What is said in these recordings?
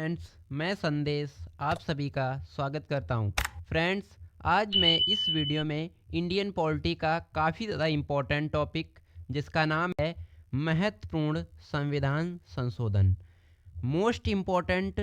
Friends, मैं संदेश आप सभी का स्वागत करता हूं। फ्रेंड्स, आज मैं इस वीडियो में इंडियन पॉलिटी का काफ़ी ज़्यादा इम्पोर्टेंट टॉपिक जिसका नाम है महत्वपूर्ण संविधान संशोधन, मोस्ट इम्पॉर्टेंट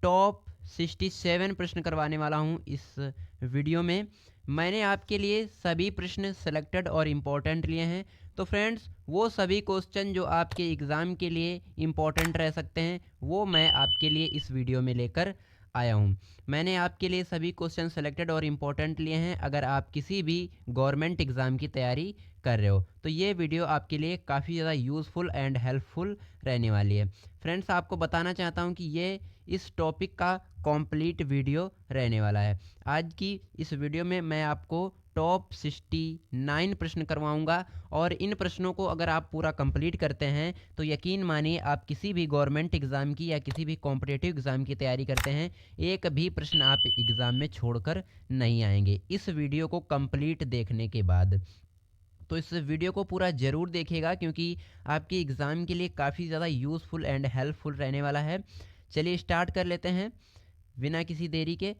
टॉप 67 प्रश्न करवाने वाला हूं। इस वीडियो में मैंने आपके लिए सभी प्रश्न सेलेक्टेड और इम्पोर्टेंट लिए हैं। तो फ्रेंड्स, वो सभी क्वेश्चन जो आपके एग्ज़ाम के लिए इम्पोर्टेंट रह सकते हैं वो मैं आपके लिए इस वीडियो में लेकर आया हूँ। मैंने आपके लिए सभी क्वेश्चन सेलेक्टेड और इम्पोर्टेंट लिए हैं अगर आप किसी भी गवर्नमेंट एग्ज़ाम की तैयारी कर रहे हो तो ये वीडियो आपके लिए काफ़ी ज़्यादा यूज़फुल एंड हेल्पफुल रहने वाली है। फ्रेंड्स, आपको बताना चाहता हूँ कि ये इस टॉपिक का कंप्लीट वीडियो रहने वाला है। आज की इस वीडियो में मैं आपको टॉप 69 प्रश्न करवाऊंगा और इन प्रश्नों को अगर आप पूरा कंप्लीट करते हैं तो यकीन मानिए आप किसी भी गवर्नमेंट एग्ज़ाम की या किसी भी कॉम्पिटिटिव एग्ज़ाम की तैयारी करते हैं एक भी प्रश्न आप एग्ज़ाम में छोड़कर नहीं आएंगे इस वीडियो को कंप्लीट देखने के बाद। तो इस वीडियो को पूरा ज़रूर देखिएगा क्योंकि आपके एग्ज़ाम के लिए काफ़ी ज़्यादा यूज़फुल एंड हेल्पफुल रहने वाला है। चलिए स्टार्ट कर लेते हैं बिना किसी देरी के।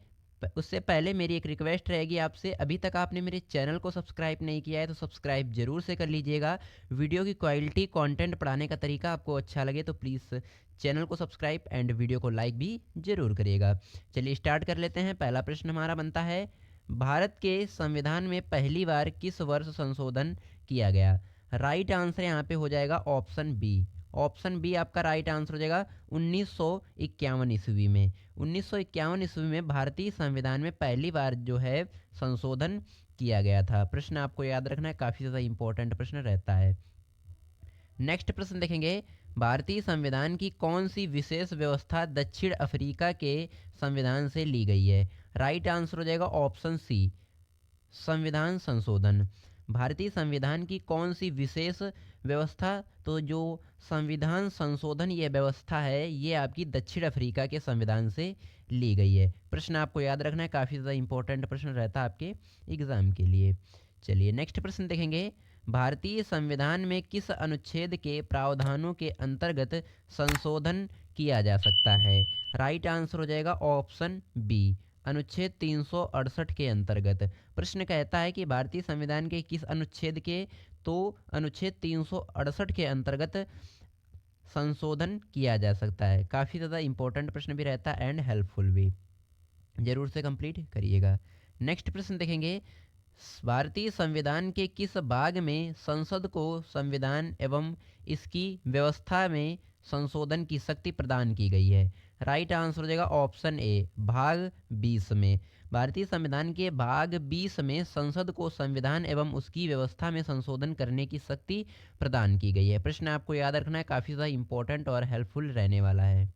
उससे पहले मेरी एक रिक्वेस्ट रहेगी आपसे, अभी तक आपने मेरे चैनल को सब्सक्राइब नहीं किया है तो सब्सक्राइब ज़रूर से कर लीजिएगा। वीडियो की क्वालिटी, कंटेंट पढ़ाने का तरीका आपको अच्छा लगे तो प्लीज़ चैनल को सब्सक्राइब एंड वीडियो को लाइक भी ज़रूर करिएगा। चलिए स्टार्ट कर लेते हैं। पहला प्रश्न हमारा बनता है, भारत के संविधान में पहली बार किस वर्ष संशोधन किया गया? राइट आंसर यहाँ पे हो जाएगा ऑप्शन बी। ऑप्शन बी आपका राइट आंसर हो जाएगा 1951 ईस्वी में। 1951 ईस्वी में भारतीय संविधान में पहली बार जो है संशोधन किया गया था। प्रश्न आपको याद रखना है, काफ़ी ज़्यादा इंपॉर्टेंट प्रश्न रहता है। नेक्स्ट प्रश्न देखेंगे, भारतीय संविधान की कौन सी विशेष व्यवस्था दक्षिण अफ्रीका के संविधान से ली गई है? राइट आंसर हो जाएगा ऑप्शन सी, संविधान संशोधन। भारतीय संविधान की कौन सी विशेष व्यवस्था, तो जो संविधान संशोधन ये व्यवस्था है ये आपकी दक्षिण अफ्रीका के संविधान से ली गई है। प्रश्न आपको याद रखना है, काफ़ी ज़्यादा इंपॉर्टेंट प्रश्न रहता है आपके एग्ज़ाम के लिए। चलिए नेक्स्ट प्रश्न देखेंगे, भारतीय संविधान में किस अनुच्छेद के प्रावधानों के अंतर्गत संशोधन किया जा सकता है? राइट आंसर हो जाएगा ऑप्शन बी, अनुच्छेद 368 के अंतर्गत। प्रश्न कहता है कि भारतीय संविधान के किस अनुच्छेद के, तो अनुच्छेद 368 के अंतर्गत संशोधन किया जा सकता है। काफ़ी ज़्यादा इंपॉर्टेंट प्रश्न भी रहता है एंड हेल्पफुल भी, जरूर से कंप्लीट करिएगा। नेक्स्ट प्रश्न देखेंगे, भारतीय संविधान के किस भाग में संसद को संविधान एवं इसकी व्यवस्था में संशोधन की शक्ति प्रदान की गई है? राइट आंसर हो जाएगा ऑप्शन ए, भाग 20 में। भारतीय संविधान के भाग 20 में संसद को संविधान एवं उसकी व्यवस्था में संशोधन करने की शक्ति प्रदान की गई है। प्रश्न आपको याद रखना है, काफ़ी ज़्यादा इंपॉर्टेंट और हेल्पफुल रहने वाला है।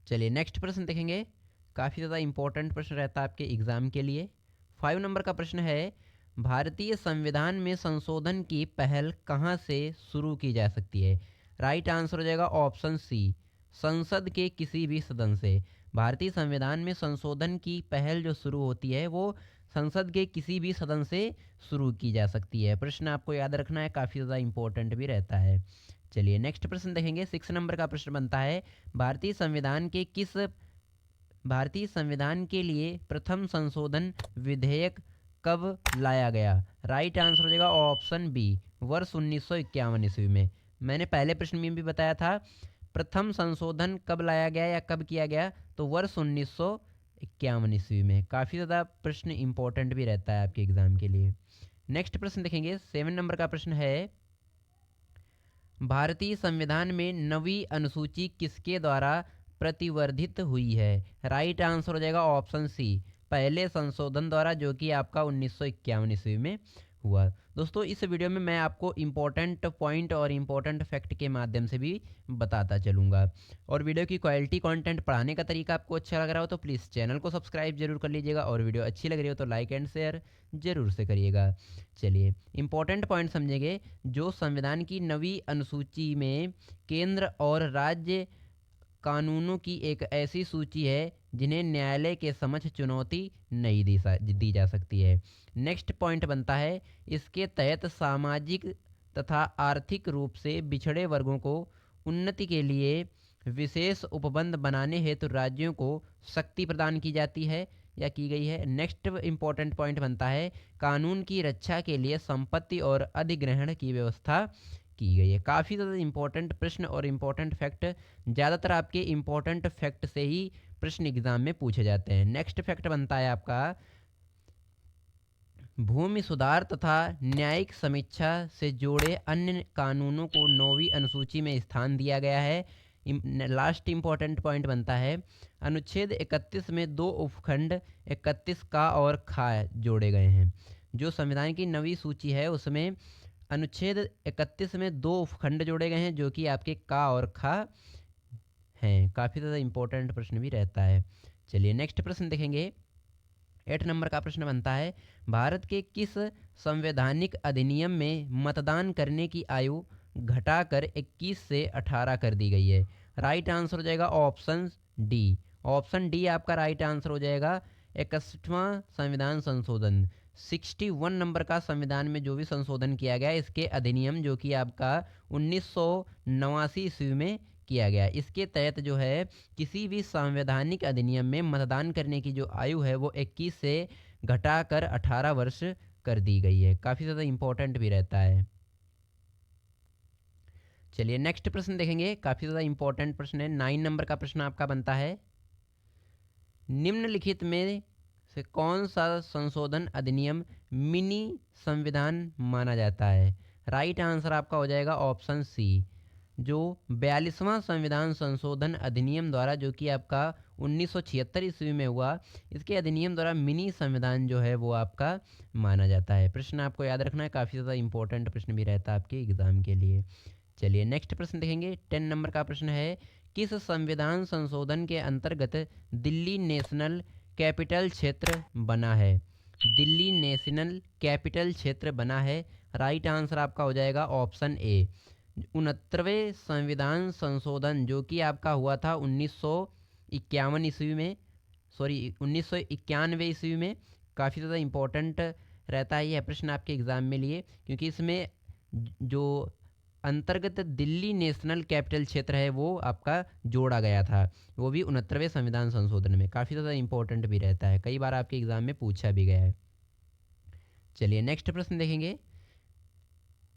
चलिए नेक्स्ट प्रश्न देखेंगे, काफ़ी ज़्यादा इंपॉर्टेंट प्रश्न रहता है आपके एग्ज़ाम के लिए। 5 नंबर का प्रश्न है, भारतीय संविधान में संशोधन की पहल कहाँ से शुरू की जा सकती है? राइट आंसर हो जाएगा ऑप्शन सी, संसद के किसी भी सदन से। भारतीय संविधान में संशोधन की पहल जो शुरू होती है वो संसद के किसी भी सदन से शुरू की जा सकती है। प्रश्न आपको याद रखना है, काफ़ी ज़्यादा इंपॉर्टेंट भी रहता है। चलिए नेक्स्ट प्रश्न देखेंगे। 6 नंबर का प्रश्न बनता है, भारतीय संविधान के लिए प्रथम संशोधन विधेयक कब लाया गया? राइट आंसर हो जाएगा ऑप्शन बी, वर्ष 1951 ईस्वी में। मैंने पहले प्रश्न में भी बताया था प्रथम संशोधन कब लाया गया या कब किया गया, तो वर्ष 1951 ईस्वी में। काफ़ी ज़्यादा प्रश्न इंपॉर्टेंट भी रहता है आपके एग्जाम के लिए। नेक्स्ट प्रश्न देखेंगे। 7 नंबर का प्रश्न है, भारतीय संविधान में नवी अनुसूची किसके द्वारा प्रतिवर्धित हुई है? राइट आंसर हो जाएगा ऑप्शन सी, पहले संशोधन द्वारा, जो कि आपका 1951 ईस्वी में हुआ। दोस्तों, इस वीडियो में मैं आपको इम्पोर्टेंट पॉइंट और इम्पोर्टेंट फैक्ट के माध्यम से भी बताता चलूँगा। और वीडियो की क्वालिटी, कंटेंट पढ़ाने का तरीका आपको अच्छा लग रहा हो तो प्लीज़ चैनल को सब्सक्राइब जरूर कर लीजिएगा और वीडियो अच्छी लग रही हो तो लाइक एंड शेयर जरूर से करिएगा। चलिए इंपॉर्टेंट पॉइंट समझेंगे। जो संविधान की नवी अनुसूची में केंद्र और राज्य कानूनों की एक ऐसी सूची है जिन्हें न्यायालय के समक्ष चुनौती नहीं दी जा सकती है। नेक्स्ट पॉइंट बनता है, इसके तहत सामाजिक तथा आर्थिक रूप से पिछड़े वर्गों को उन्नति के लिए विशेष उपबंध बनाने हेतु राज्यों को शक्ति प्रदान की जाती है या की गई है। नेक्स्ट इंपॉर्टेंट पॉइंट बनता है, कानून की रक्षा के लिए संपत्ति और अधिग्रहण की व्यवस्था की गई है। काफ़ी ज़्यादा इंपॉर्टेंट प्रश्न और इम्पॉर्टेंट फैक्ट, ज़्यादातर आपके इम्पॉर्टेंट फैक्ट से ही प्रश्न एग्जाम में पूछे जाते हैं। नेक्स्ट फैक्ट बनता है आपका, भूमि सुधार तथा न्यायिक समीक्षा से जुड़े अन्य कानूनों को 9वीं अनुसूची में स्थान दिया गया है। लास्ट इंपॉर्टेंट पॉइंट बनता है, अनुच्छेद 31 में 2 उपखंड 31 का और खा जोड़े गए हैं। जो संविधान की 9वीं सूची है उसमें अनुच्छेद 31 में 2 उपखंड जोड़े गए हैं जो कि आपके का और खा हैं। काफ़ी ज़्यादा इंपॉर्टेंट प्रश्न भी रहता है। चलिए नेक्स्ट प्रश्न देखेंगे। 8 नंबर का प्रश्न बनता है, भारत के किस संवैधानिक अधिनियम में मतदान करने की आयु घटाकर 21 से 18 कर दी गई है? राइट आंसर हो जाएगा ऑप्शन डी। ऑप्शन डी आपका राइट आंसर हो जाएगा। 61वां संविधान संशोधन, 61 नंबर का संविधान में जो भी संशोधन किया गया इसके अधिनियम जो कि आपका 1989 ईस्वी में किया गया, इसके तहत जो है किसी भी संवैधानिक अधिनियम में मतदान करने की जो आयु है वो 21 से घटाकर 18 वर्ष कर दी गई है। काफ़ी ज़्यादा इंपॉर्टेंट भी रहता है। चलिए नेक्स्ट प्रश्न देखेंगे। काफ़ी ज़्यादा इंपॉर्टेंट प्रश्न है। 9 नंबर का प्रश्न आपका बनता है, निम्नलिखित में से कौन सा संशोधन अधिनियम मिनी संविधान माना जाता है? राइट आंसर आपका हो जाएगा ऑप्शन सी। जो 42वां संविधान संशोधन अधिनियम द्वारा जो कि आपका 1976 ईस्वी में हुआ, इसके अधिनियम द्वारा मिनी संविधान जो है वो आपका माना जाता है। प्रश्न आपको याद रखना है, काफ़ी ज़्यादा इंपॉर्टेंट प्रश्न भी रहता है आपके एग्जाम के लिए। चलिए नेक्स्ट प्रश्न देखेंगे। 10 नंबर का प्रश्न है, किस संविधान संशोधन के अंतर्गत दिल्ली नेशनल कैपिटल क्षेत्र बना है? दिल्ली नेशनल कैपिटल क्षेत्र बना है। राइट आंसर आपका हो जाएगा ऑप्शन ए। 69वें संविधान संशोधन जो कि आपका हुआ था 1951 ईस्वी में, सॉरी 1991 ईस्वी में। काफ़ी ज़्यादा इम्पोर्टेंट रहता है यह प्रश्न आपके एग्ज़ाम में लिए, क्योंकि इसमें जो अंतर्गत दिल्ली नेशनल कैपिटल क्षेत्र है वो आपका जोड़ा गया था, वो भी 69वें संविधान संशोधन में। काफ़ी ज़्यादा इंपॉर्टेंट भी रहता है, कई बार आपके एग्ज़ाम में पूछा भी गया है। चलिए नेक्स्ट प्रश्न देखेंगे।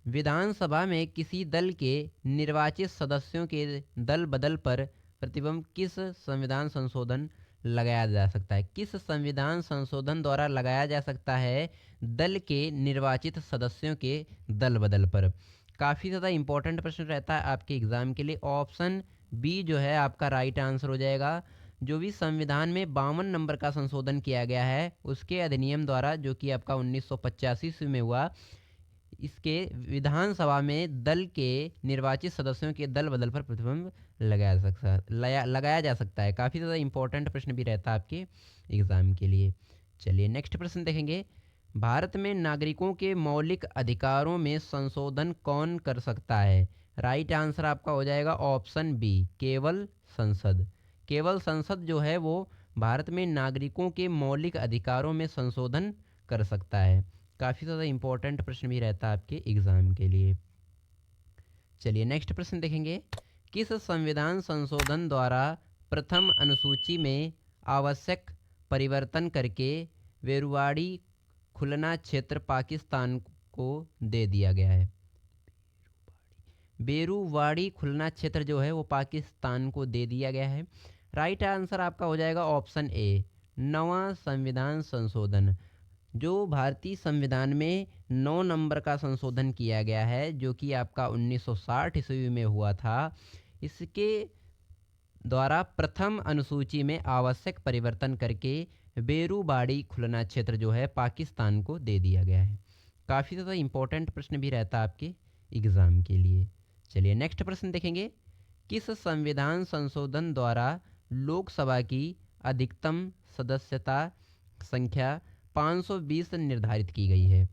विधानसभा में किसी दल के निर्वाचित सदस्यों के दल बदल पर प्रतिबंध किस संविधान संशोधन लगाया जा सकता है? किस संविधान संशोधन द्वारा लगाया जा सकता है दल के निर्वाचित सदस्यों के दल बदल पर? काफ़ी ज़्यादा इंपॉर्टेंट प्रश्न रहता है आपके एग्ज़ाम के लिए। ऑप्शन बी जो है आपका राइट आंसर हो जाएगा। जो भी संविधान में 52 नंबर का संशोधन किया गया है उसके अधिनियम द्वारा जो कि आपका 1985 में हुआ, इसके विधानसभा में दल के निर्वाचित सदस्यों के दल बदल पर प्रतिबंध लगाया जा सकता है। काफ़ी ज़्यादा इंपॉर्टेंट प्रश्न भी रहता है आपके एग्ज़ाम के लिए। चलिए नेक्स्ट प्रश्न देखेंगे। भारत में नागरिकों के मौलिक अधिकारों में संशोधन कौन कर सकता है? राइट आंसर आपका हो जाएगा ऑप्शन बी, केवल संसद। केवल संसद जो है वो भारत में नागरिकों के मौलिक अधिकारों में संशोधन कर सकता है। काफ़ी ज़्यादा इंपॉर्टेंट प्रश्न भी रहता है आपके एग्ज़ाम के लिए। चलिए नेक्स्ट प्रश्न देखेंगे। किस संविधान संशोधन द्वारा प्रथम अनुसूची में आवश्यक परिवर्तन करके वेरुवाड़ी खुलना क्षेत्र पाकिस्तान को दे दिया गया है? बेरुवाड़ी खुलना क्षेत्र जो है वो पाकिस्तान को दे दिया गया है। राइट आंसर आपका हो जाएगा ऑप्शन ए, 9वां संविधान संशोधन। जो भारतीय संविधान में 9 नंबर का संशोधन किया गया है जो कि आपका 1960 ईस्वी में हुआ था, इसके द्वारा प्रथम अनुसूची में आवश्यक परिवर्तन करके बेरुवाड़ी खुलना क्षेत्र जो है पाकिस्तान को दे दिया गया है। काफ़ी ज़्यादा इंपॉर्टेंट प्रश्न भी रहता है आपके एग्ज़ाम के लिए। चलिए नेक्स्ट प्रश्न देखेंगे। किस संविधान संशोधन द्वारा लोकसभा की अधिकतम सदस्यता संख्या 520 निर्धारित की गई है?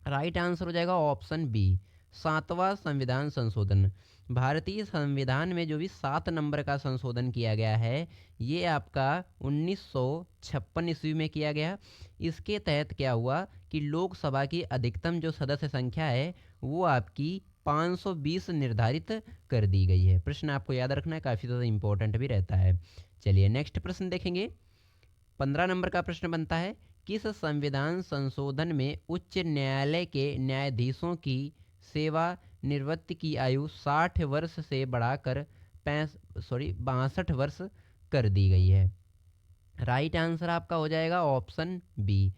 राइट आंसर हो जाएगा ऑप्शन बी, 7वां संविधान संशोधन। भारतीय संविधान में जो भी 7 नंबर का संशोधन किया गया है ये आपका 1956 ईस्वी में किया गया। इसके तहत क्या हुआ कि लोकसभा की अधिकतम जो सदस्य संख्या है वो आपकी 520 निर्धारित कर दी गई है। प्रश्न आपको याद रखना है, काफ़ी ज़्यादा इंपॉर्टेंट भी रहता है। चलिए नेक्स्ट प्रश्न देखेंगे। 15 नंबर का प्रश्न बनता है, किस संविधान संशोधन में उच्च न्यायालय के न्यायाधीशों की सेवा निवृत्ति की आयु 60 वर्ष से बढ़ाकर 62 वर्ष कर दी गई है? राइट आंसर आपका हो जाएगा ऑप्शन बी,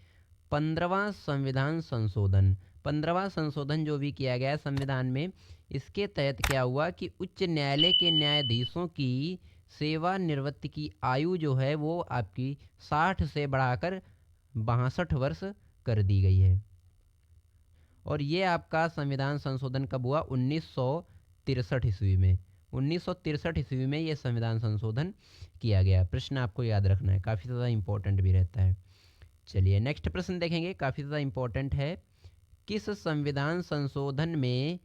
15वां संविधान संशोधन। 15वां संशोधन जो भी किया गया है संविधान में, इसके तहत क्या हुआ कि उच्च न्यायालय के न्यायाधीशों की सेवानिवृत्ति की आयु जो है वो आपकी 60 से बढ़ाकर 62 वर्ष कर दी गई है। और ये आपका संविधान संशोधन कब हुआ? 1963 ईस्वी में। 1963 ईस्वी में ये संविधान संशोधन किया गया। प्रश्न आपको याद रखना है, काफ़ी ज़्यादा इंपॉर्टेंट भी रहता है। चलिए नेक्स्ट प्रश्न देखेंगे, काफ़ी ज़्यादा इंपॉर्टेंट है। किस संविधान संशोधन में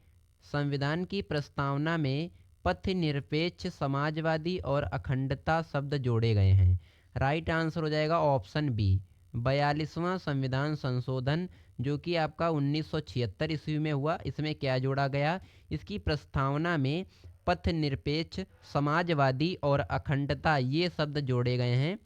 संविधान की प्रस्तावना में पथ निरपेक्ष, समाजवादी और अखंडता शब्द जोड़े गए हैं? राइट आंसर हो जाएगा ऑप्शन बी, 42वां संविधान संशोधन जो कि आपका 1976 ईस्वी में हुआ। इसमें क्या जोड़ा गया? इसकी प्रस्तावना में पथ निरपेक्ष, समाजवादी और अखंडता ये शब्द जोड़े गए हैं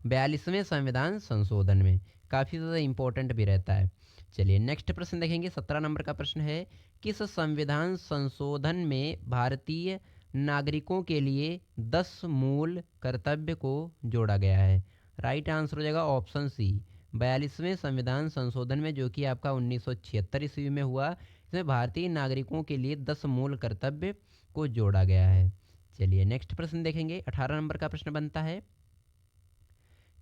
42वें संविधान संशोधन में। काफ़ी ज़्यादा इंपॉर्टेंट भी रहता है। चलिए नेक्स्ट प्रश्न देखेंगे। 17 नंबर का प्रश्न है, किस संविधान संशोधन में भारतीय नागरिकों के लिए 10 मूल कर्तव्य को जोड़ा गया है? राइट आंसर हो जाएगा ऑप्शन सी, 42वें संविधान संशोधन में जो कि आपका 1976 ईस्वी में हुआ। इसमें भारतीय नागरिकों के लिए 10 मूल कर्तव्य को जोड़ा गया है। चलिए नेक्स्ट प्रश्न देखेंगे। 18 नंबर का प्रश्न बनता है,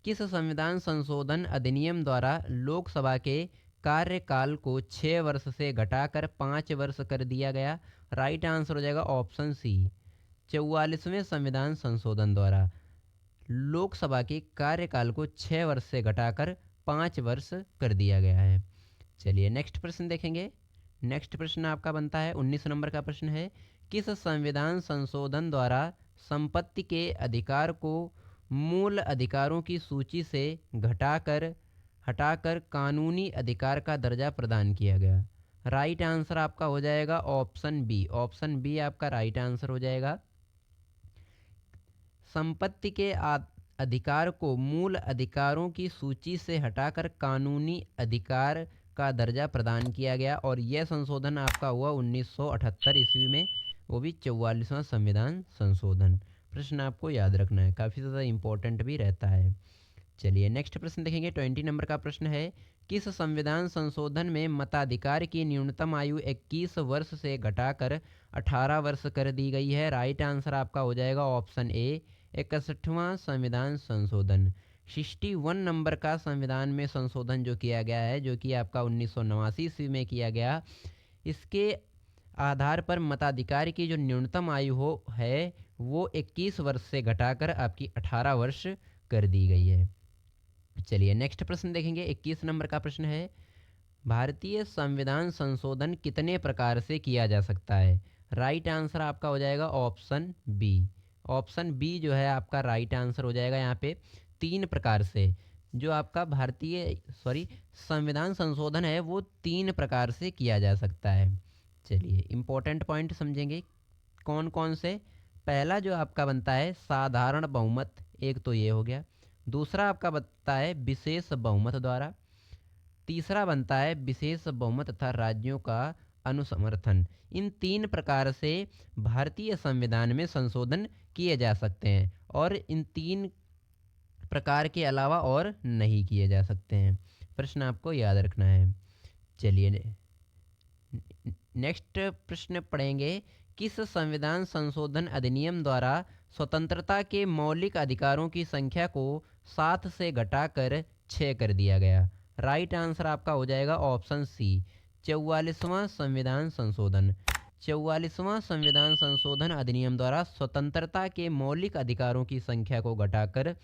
किस संविधान संशोधन अधिनियम द्वारा लोकसभा के कार्यकाल को 6 वर्ष से घटाकर 5 वर्ष कर दिया गया? राइट आंसर हो जाएगा ऑप्शन सी, 44वें संविधान संशोधन द्वारा लोकसभा के कार्यकाल को 6 वर्ष से घटाकर 5 वर्ष कर दिया गया है। चलिए नेक्स्ट प्रश्न देखेंगे। नेक्स्ट प्रश्न आपका बनता है 19 नंबर का प्रश्न है, किस संविधान संशोधन द्वारा संपत्ति के अधिकार को मूल अधिकारों की सूची से हटाकर कानूनी अधिकार का दर्जा प्रदान किया गया? राइट आंसर आपका हो जाएगा ऑप्शन बी। ऑप्शन बी आपका राइट आंसर हो जाएगा। संपत्ति के अधिकार को मूल अधिकारों की सूची से हटाकर कानूनी अधिकार का दर्जा प्रदान किया गया। और यह संशोधन आपका हुआ 1978 ईस्वी में, वो भी 44वां संविधान संशोधन। प्रश्न आपको याद रखना है, काफ़ी ज़्यादा इंपॉर्टेंट भी रहता है। चलिए नेक्स्ट प्रश्न देखेंगे। 20 नंबर का प्रश्न है, किस संविधान संशोधन में मताधिकार की न्यूनतम आयु 21 वर्ष से घटाकर 18 वर्ष कर दी गई है? राइट आंसर आपका हो जाएगा ऑप्शन ए, 61वां संविधान संशोधन। 61 नंबर का संविधान में संशोधन जो किया गया है, जो कि आपका 1989 ईस्वी में किया गया, इसके आधार पर मताधिकार की जो न्यूनतम आयु है वो 21 वर्ष से घटाकर आपकी 18 वर्ष कर दी गई है। चलिए नेक्स्ट प्रश्न देखेंगे। 21 नंबर का प्रश्न है, भारतीय संविधान संशोधन कितने प्रकार से किया जा सकता है? राइट आंसर आपका हो जाएगा ऑप्शन बी। ऑप्शन बी जो है आपका राइट आंसर हो जाएगा यहाँ पे 3 प्रकार से। जो आपका संविधान संशोधन है वो 3 प्रकार से किया जा सकता है। चलिए इंपॉर्टेंट पॉइंट समझेंगे कौन कौन से। पहला जो आपका बनता है साधारण बहुमत, एक तो ये हो गया। दूसरा आपका बनता है विशेष बहुमत द्वारा। तीसरा बनता है विशेष बहुमत तथा राज्यों का अनुसमर्थन। इन 3 प्रकार से भारतीय संविधान में संशोधन किए जा सकते हैं और इन 3 प्रकार के अलावा और नहीं किए जा सकते हैं। प्रश्न आपको याद रखना है। चलिए नेक्स्ट प्रश्न पढ़ेंगे, किस संविधान संशोधन अधिनियम द्वारा स्वतंत्रता के मौलिक अधिकारों की संख्या को 7 से घटाकर 6 कर दिया गया? राइट आंसर आपका हो जाएगा ऑप्शन सी, 44वां संविधान संशोधन। 44वां संविधान संशोधन अधिनियम द्वारा स्वतंत्रता के मौलिक अधिकारों की संख्या को घटाकर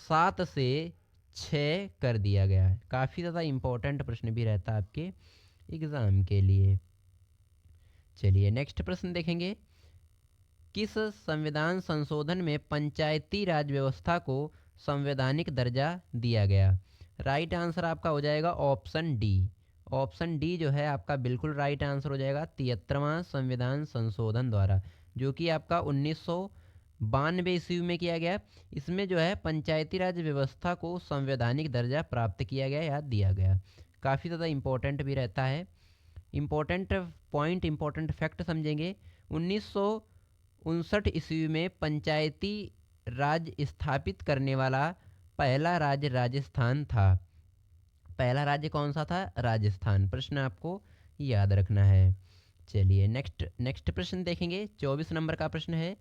7 से 6 कर दिया गया है। काफ़ी ज़्यादा इंपॉर्टेंट प्रश्न भी रहता है आपके एग्ज़ाम के लिए। चलिए नेक्स्ट प्रश्न देखेंगे, किस संविधान संशोधन में पंचायती राज व्यवस्था को संवैधानिक दर्जा दिया गया? राइट आंसर आपका हो जाएगा ऑप्शन डी, ऑप्शन डी जो है आपका बिल्कुल राइट आंसर हो जाएगा, 73वां संविधान संशोधन द्वारा, जो कि आपका 1992 ईस्वी में किया गया। इसमें जो है पंचायती राज व्यवस्था को संवैधानिक दर्जा प्राप्त किया गया या दिया गया। काफ़ी ज़्यादा इम्पोर्टेंट भी रहता है। इम्पोर्टेंट पॉइंट, इम्पोर्टेंट फैक्ट समझेंगे। 1959 ईस्वी में पंचायती राज स्थापित करने वाला पहला राज्य राजस्थान था। पहला राज्य कौन सा था? राजस्थान। प्रश्न आपको याद रखना है। चलिए नेक्स्ट प्रश्न देखेंगे। 24 नंबर का प्रश्न है,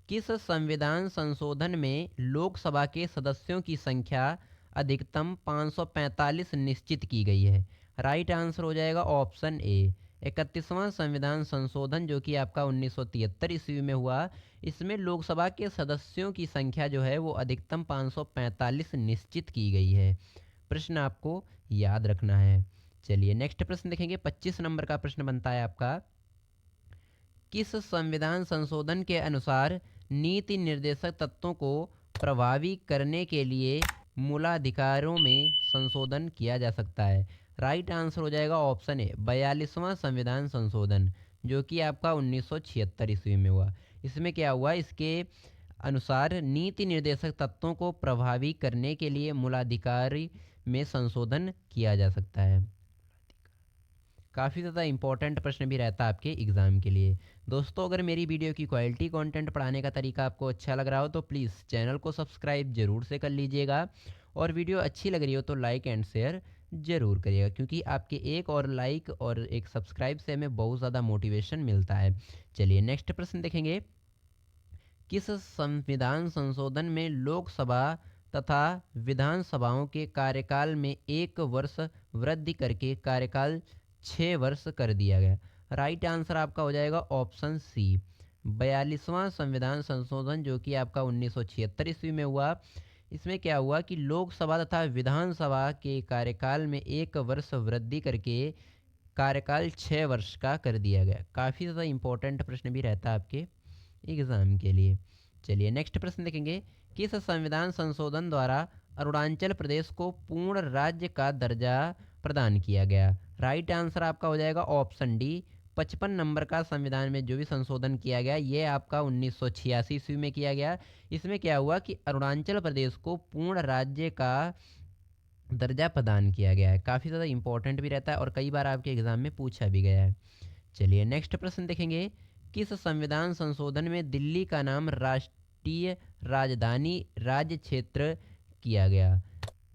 किस संविधान संशोधन में लोकसभा के सदस्यों की संख्या अधिकतम 545 निश्चित की गई है? राइट आंसर हो जाएगा ऑप्शन ए, 31वां संविधान संशोधन, जो कि आपका 1973 ईस्वी में हुआ। इसमें लोकसभा के सदस्यों की संख्या जो है वो अधिकतम 545 निश्चित की गई है। प्रश्न आपको याद रखना है। चलिए नेक्स्ट प्रश्न देखेंगे। 25 नंबर का प्रश्न बनता है आपका, किस संविधान संशोधन के अनुसार नीति निर्देशक तत्वों को प्रभावी करने के लिए मूलाधिकारों में संशोधन किया जा सकता है? राइट आंसर हो जाएगा ऑप्शन ए, 42वां संविधान संशोधन, जो कि आपका 1976 ईस्वी में हुआ। इसमें क्या हुआ? इसके अनुसार नीति निर्देशक तत्वों को प्रभावी करने के लिए मूलाधिकारी में संशोधन किया जा सकता है। काफ़ी ज़्यादा इंपॉर्टेंट प्रश्न भी रहता है आपके एग्ज़ाम के लिए। दोस्तों, अगर मेरी वीडियो की क्वालिटी, कंटेंट पढ़ाने का तरीका आपको अच्छा लग रहा हो तो प्लीज़ चैनल को सब्सक्राइब ज़रूर से कर लीजिएगा, और वीडियो अच्छी लग रही हो तो लाइक एंड शेयर ज़रूर करिएगा, क्योंकि आपके एक और लाइक और एक सब्सक्राइब से हमें बहुत ज़्यादा मोटिवेशन मिलता है। चलिए नेक्स्ट प्रश्न देखेंगे। किस संविधान संशोधन में लोकसभा तथा विधानसभाओं के कार्यकाल में 1 वर्ष वृद्धि करके कार्यकाल 6 वर्ष कर दिया गया? राइट आंसर आपका हो जाएगा ऑप्शन सी, 42वां संविधान संशोधन, जो कि आपका 1976 ईस्वी में हुआ। इसमें क्या हुआ कि लोकसभा तथा विधानसभा के कार्यकाल में 1 वर्ष वृद्धि करके कार्यकाल 6 वर्ष का कर दिया गया। काफ़ी ज़्यादा इंपॉर्टेंट प्रश्न भी रहता है आपके एग्ज़ाम के लिए। चलिए नेक्स्ट प्रश्न देखेंगे। किस संविधान संशोधन द्वारा अरुणाचल प्रदेश को पूर्ण राज्य का दर्जा प्रदान किया गया? राइट आंसर आपका हो जाएगा ऑप्शन डी, 55 नंबर का संविधान में जो भी संशोधन किया गया ये आपका 1986 ईस्वी में किया गया। इसमें क्या हुआ कि अरुणाचल प्रदेश को पूर्ण राज्य का दर्जा प्रदान किया गया है। काफ़ी ज़्यादा इंपॉर्टेंट भी रहता है और कई बार आपके एग्ज़ाम में पूछा भी गया है। चलिए नेक्स्ट प्रश्न देखेंगे। किस संविधान संशोधन में दिल्ली का नाम राष्ट्रीय राजधानी राज्य क्षेत्र किया गया,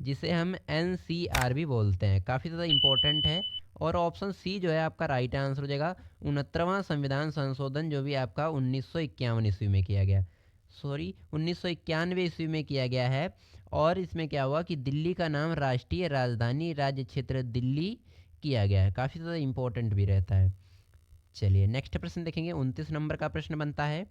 जिसे हम NCR भी बोलते हैं? काफ़ी ज़्यादा इंपॉर्टेंट है। और ऑप्शन सी जो है आपका राइट आंसर हो जाएगा, 69वां संविधान संशोधन, जो भी आपका 1951 ईस्वी में किया गया, 1991 ईस्वी में किया गया है। और इसमें क्या हुआ कि दिल्ली का नाम राष्ट्रीय राजधानी राज्य क्षेत्र दिल्ली किया गया है। काफ़ी ज़्यादा इंपॉर्टेंट भी रहता है। चलिए नेक्स्ट प्रश्न देखेंगे। 29 नंबर का प्रश्न बनता है,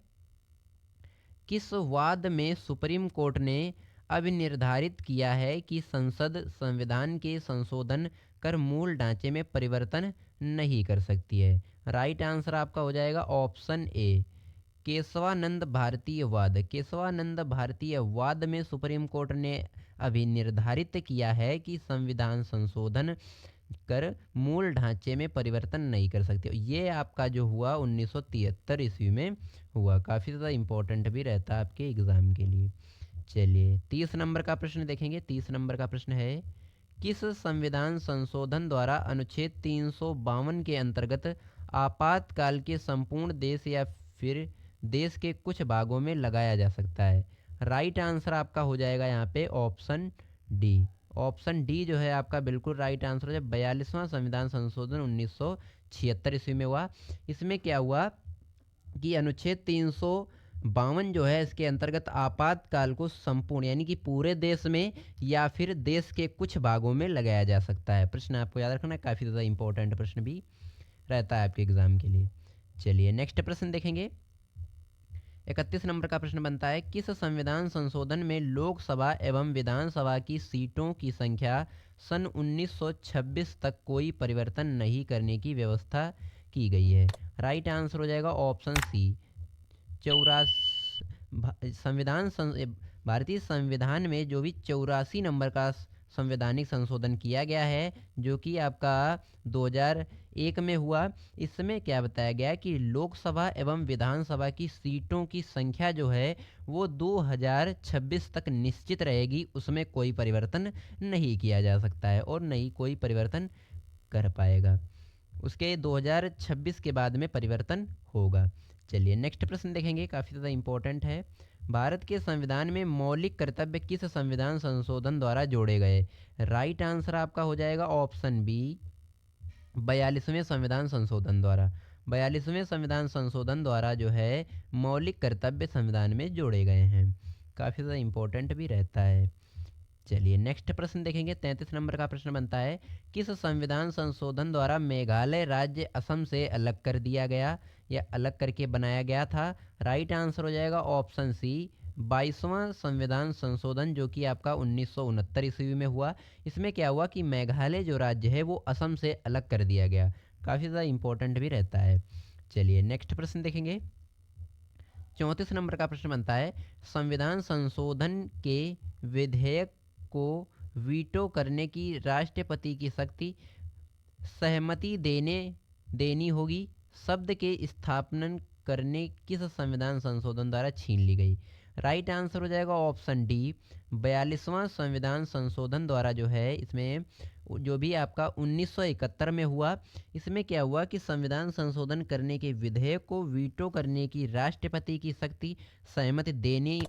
किस वाद में सुप्रीम कोर्ट ने अब निर्धारित किया है कि संसद संविधान के संशोधन कर मूल ढांचे में परिवर्तन नहीं कर सकती है? राइट आंसर आपका हो जाएगा ऑप्शन ए, केशवानंद भारतीय वाद। केशवानंद भारतीय वाद में सुप्रीम कोर्ट ने अभी निर्धारित किया है कि संविधान संशोधन कर मूल ढांचे में परिवर्तन नहीं कर सकते। ये आपका जो हुआ 1973 ईस्वी में हुआ। काफ़ी ज़्यादा इंपॉर्टेंट भी रहता है आपके एग्ज़ाम के लिए। चलिए 30 नंबर का प्रश्न देखेंगे। 30 नंबर का प्रश्न है, किस संविधान संशोधन द्वारा अनुच्छेद 352 के अंतर्गत आपातकाल के संपूर्ण देश या फिर देश के कुछ भागों में लगाया जा सकता है? राइट आंसर आपका हो जाएगा यहाँ पे ऑप्शन डी। ऑप्शन डी जो है आपका बिल्कुल राइट आंसर है। 42वां संविधान संशोधन 1976 ईस्वी में हुआ। इसमें क्या हुआ कि अनुच्छेद 352 जो है इसके अंतर्गत आपातकाल को संपूर्ण यानी कि पूरे देश में या फिर देश के कुछ भागों में लगाया जा सकता है। प्रश्न आपको याद रखना है, काफ़ी ज़्यादा इंपॉर्टेंट प्रश्न भी रहता है आपके एग्जाम के लिए। चलिए नेक्स्ट प्रश्न देखेंगे। 31 नंबर का प्रश्न बनता है, किस संविधान संशोधन में लोकसभा एवं विधानसभा की सीटों की संख्या सन 1926 तक कोई परिवर्तन नहीं करने की व्यवस्था की गई है? राइट आंसर हो जाएगा ऑप्शन सी, 84 भारतीय संविधान में जो भी 84 नंबर का संवैधानिक संशोधन किया गया है जो कि आपका 2001 में हुआ। इसमें क्या बताया गया कि लोकसभा एवं विधानसभा की सीटों की संख्या जो है वो 2026 तक निश्चित रहेगी, उसमें कोई परिवर्तन नहीं किया जा सकता है और नहीं कोई परिवर्तन कर पाएगा। उसके 2026 के बाद में परिवर्तन होगा। चलिए नेक्स्ट प्रश्न देखेंगे, काफ़ी ज़्यादा इम्पोर्टेंट है। भारत के संविधान में मौलिक कर्तव्य किस संविधान संशोधन द्वारा जोड़े गए? राइट आंसर आपका हो जाएगा ऑप्शन बी, 42वें संविधान संशोधन द्वारा। 42वें संविधान संशोधन द्वारा जो है मौलिक कर्तव्य संविधान में जोड़े गए हैं। काफ़ी ज़्यादा इम्पोर्टेंट भी रहता है। चलिए नेक्स्ट प्रश्न देखेंगे, 33 नंबर का प्रश्न बनता है, किस संविधान संशोधन द्वारा मेघालय राज्य असम से अलग कर दिया गया या अलग करके बनाया गया था? राइट आंसर हो जाएगा ऑप्शन सी, 22वां संविधान संशोधन जो कि आपका 1969 ईस्वी में हुआ। इसमें क्या हुआ कि मेघालय जो राज्य है वो असम से अलग कर दिया गया। काफ़ी ज़्यादा इंपॉर्टेंट भी रहता है। चलिए नेक्स्ट प्रश्न देखेंगे, 34 नंबर का प्रश्न बनता है, संविधान संशोधन के विधेयक को वीटो करने की राष्ट्रपति की शक्ति सहमति देनी होगी शब्द के स्थापना करने किस संविधान संशोधन द्वारा छीन ली गई? राइट आंसर हो जाएगा ऑप्शन डी, 42वां संविधान संशोधन द्वारा जो है इसमें जो भी आपका 1971 में हुआ। इसमें क्या हुआ कि संविधान संशोधन करने के विधेयक को वीटो करने की राष्ट्रपति की शक्ति सहमति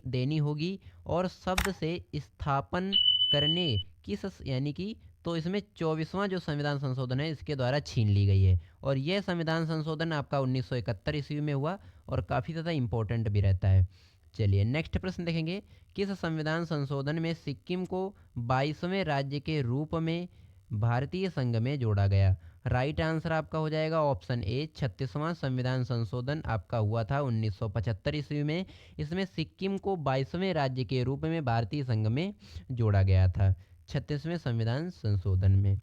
देनी होगी और शब्द से स्थापन करने किस यानी कि तो इसमें 24वां जो संविधान संशोधन है इसके द्वारा छीन ली गई है और यह संविधान संशोधन आपका 1971 ईस्वी में हुआ और काफ़ी ज़्यादा इंपॉर्टेंट भी रहता है। चलिए नेक्स्ट प्रश्न देखेंगे, किस संविधान संशोधन में सिक्किम को 22वें राज्य के रूप में भारतीय संघ में जोड़ा गया? राइट आंसर आपका हो जाएगा ऑप्शन ए, 36वां संविधान संशोधन आपका हुआ था 1975 ईस्वी में। इसमें सिक्किम को 22वें राज्य के रूप में भारतीय संघ में जोड़ा गया था 36वें संविधान संशोधन में।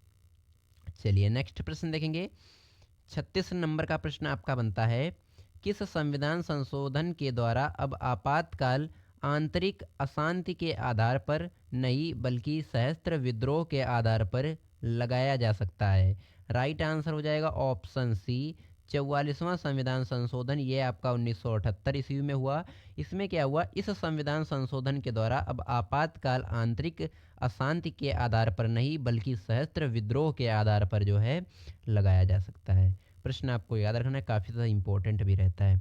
चलिए नेक्स्ट प्रश्न देखेंगे, 36 नंबर का प्रश्न आपका बनता है, किस संविधान संशोधन के द्वारा अब आपातकाल आंतरिक अशांति के आधार पर नहीं बल्कि सशस्त्र विद्रोह के आधार पर लगाया जा सकता है? राइट आंसर हो जाएगा ऑप्शन सी, 44वां संविधान संशोधन, ये आपका 1978 ईस्वी में हुआ। इसमें क्या हुआ, इस संविधान संशोधन के द्वारा अब आपातकाल आंतरिक अशांति के आधार पर नहीं बल्कि सशस्त्र विद्रोह के आधार पर जो है लगाया जा सकता है। प्रश्न आपको याद रखना है, काफ़ी ज़्यादा इंपॉर्टेंट भी रहता है।